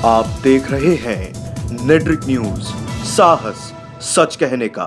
आप देख रहे हैं नेट्रिक न्यूज, साहस सच कहने का।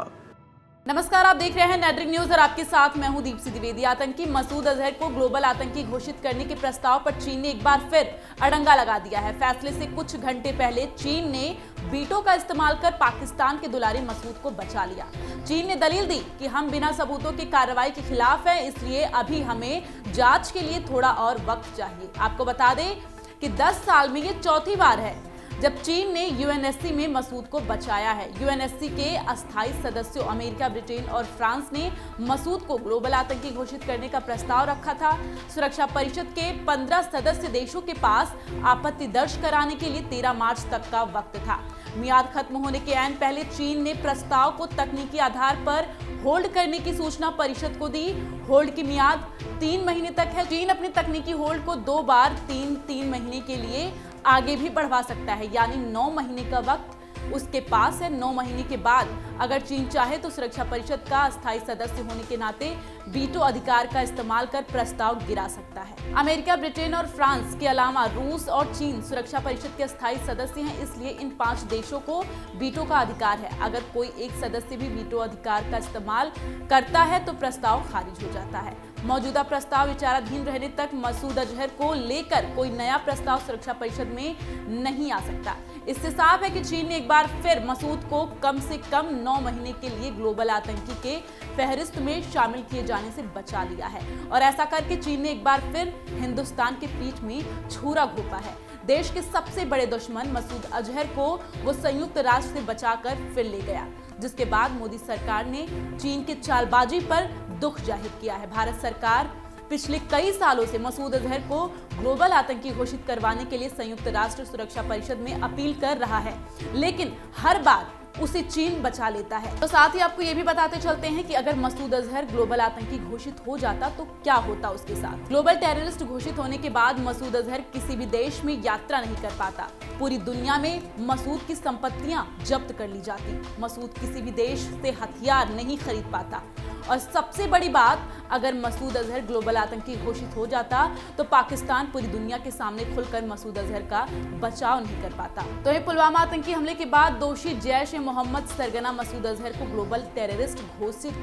नमस्कार, आप देख रहे हैं नेट्रिक न्यूज और आपके साथ मैं हूं दीप्ति द्विवेदी। आतंकी मसूद अजहर को ग्लोबल आतंकी घोषित करने के प्रस्ताव पर चीन ने एक बार फिर अड़ंगा लगा दिया है। फैसले से कुछ घंटे पहले चीन ने वीटो का इस्तेमाल कर पाकिस्तान के दुलारे मसूद को बचा लिया। चीन ने दलील दी कि हम बिना सबूतों के कार्रवाई के खिलाफ हैं, इसलिए अभी हमें जांच के लिए थोड़ा और वक्त चाहिए। आपको बता दें कि 10 साल में ये चौथी बार है जब चीन ने यूएनएससी में मसूद को बचाया है। यूएनएससी के अस्थायी सदस्यों अमेरिका, ब्रिटेन और फ्रांस ने मसूद को ग्लोबल आतंकी घोषित करने का प्रस्ताव रखा था। सुरक्षा परिषद के 15 सदस्य देशों के पास आपत्ति दर्ज कराने के लिए 13 मार्च तक का वक्त था। मियाद खत्म होने के ऐन पहले चीन ने प्रस्ताव को तकनीकी आधार पर होल्ड करने की सूचना परिषद को दी। होल्ड की मियाद 3 महीने तक है। चीन अपनी तकनीकी होल्ड को 2 बार 3 महीने के लिए आगे भी बढ़वा सकता है, यानी 9 महीने का वक्त उसके पास है। 9 महीने के बाद अगर चीन चाहे तो सुरक्षा परिषद का अस्थायी सदस्य होने के नाते वीटो अधिकार का इस्तेमाल कर प्रस्ताव गिरा सकता है। अमेरिका, ब्रिटेन और फ्रांस के अलावा रूस और चीन सुरक्षा परिषद के अस्थायी सदस्य हैं, इसलिए इन 5 देशों को वीटो का अधिकार है। अगर कोई एक सदस्य भी वीटो अधिकार का इस्तेमाल करता है तो प्रस्ताव खारिज हो जाता है। मौजूदा प्रस्ताव विचाराधीन रहने तक मसूद अजहर को लेकर कोई नया प्रस्ताव सुरक्षा परिषद में नहीं आ सकता। इससे साफ है कि चीन ने एक बार फिर मसूद को कम से कम 9 महीने के लिए ग्लोबल आतंकी के फहरिस्त में शामिल किए जाने से बचा लिया है और ऐसा करके चीन ने एक बार फिर हिंदुस्तान के पीठ में छुरा घोंपा है। देश के सबसे बड़े दुश्मन मसूद अजहर को वो संयुक्त राष्ट्र से बचाकर फिर ले गया, जिसके बाद मोदी सरकार ने चीन की चालबाजी पर दुख जाहिर किया है। भारत सरकार पिछले कई सालों से मसूद अजहर को ग्लोबल आतंकी घोषित करवाने के लिए संयुक्त राष्ट्र सुरक्षा परिषद में अपील कर रहा है, लेकिन हर बार उसे चीन बचा लेता है। तो साथ ही आपको ये भी बताते चलते हैं कि अगर मसूद अजहर ग्लोबल आतंकी घोषित हो जाता तो क्या होता उसके साथ। ग्लोबल टेररिस्ट घोषित होने के बाद मसूद अजहर किसी भी देश में यात्रा नहीं कर पाता। पूरी दुनिया में मसूद की संपत्तियां जब्त कर ली जाती। मसूद किसी भी देश से हथियार नहीं खरीद पाता और सबसे बड़ी बात, अगर मसूद अजहर ग्लोबल आतंकी घोषित हो जाता तो पाकिस्तान पूरी दुनिया के सामने खुलकर मसूद अजहर का बचाव नहीं कर पाता। तो ये पुलवामा आतंकी हमले के बाद दोषी जैश ए मोहम्मद सरगना मसूद अजहर को ग्लोबल टेररिस्ट घोषित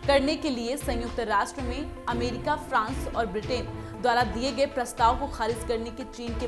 करने के लिए संयुक्त राष्ट्र में अमेरिका, फ्रांस और ब्रिटेन द्वारा दिए गए प्रस्ताव को खारिज करने के चीन के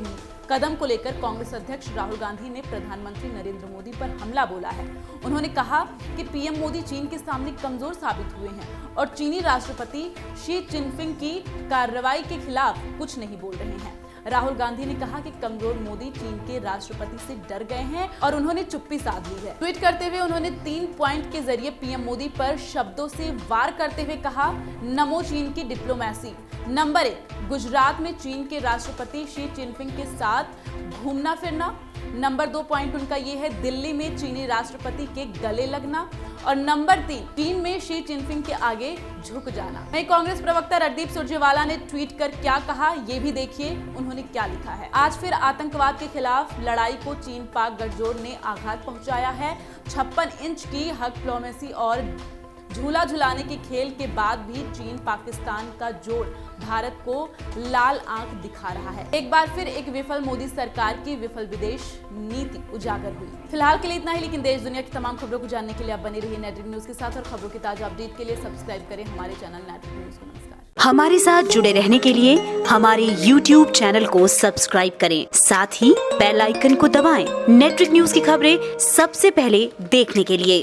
कदम को लेकर कांग्रेस अध्यक्ष राहुल गांधी ने प्रधानमंत्री नरेंद्र मोदी पर हमला बोला है। उन्होंने कहा कि पीएम मोदी चीन के सामने कमजोर साबित हुए हैं और चीनी राष्ट्रपति शी जिनपिंग की कार्रवाई के खिलाफ कुछ नहीं बोल रहे हैं। राहुल गांधी ने कहा कि कमजोर मोदी चीन के राष्ट्रपति से डर गए हैं और उन्होंने चुप्पी साध ली है। ट्वीट करते हुए उन्होंने 3 पॉइंट के जरिए पीएम मोदी पर शब्दों से वार करते हुए कहा, नमो चीन की डिप्लोमेसी। नंबर 1, गुजरात में चीन के राष्ट्रपति शी जिनपिंग के साथ घूमना फिरना। नंबर 2 पॉइंट उनका ये है, दिल्ली में चीनी राष्ट्रपति के गले लगना। और नंबर 3, चीन में शी जिनपिंग के आगे झुक जाना। वहीं कांग्रेस प्रवक्ता रणदीप सुरजेवाला ने ट्वीट कर क्या कहा, ये भी देखिए उन्होंने क्या लिखा है। आज फिर आतंकवाद के खिलाफ लड़ाई को चीन पाक गठजोड़ ने आघात पहुंचाया है। 56 इंच की हक डिप्लोमेसी और झूला झुलाने के खेल के बाद भी चीन पाकिस्तान का जोड़ भारत को लाल आंख दिखा रहा है। एक बार फिर एक विफल मोदी सरकार की विफल विदेश नीति उजागर हुई। फिलहाल के लिए इतना ही, लेकिन देश दुनिया की तमाम खबरों को जानने के लिए आप बने रहिए नेट्रिक न्यूज के साथ और खबरों की ताजा अपडेट के लिए सब्सक्राइब करें हमारे चैनल नेट्रिक न्यूज को। नमस्कार। हमारे साथ जुड़े रहने के लिए हमारे YouTube चैनल को सब्सक्राइब करें, साथ ही बेल आइकन को दबाएं। नेट्रिक न्यूज की खबरें सबसे पहले देखने के लिए।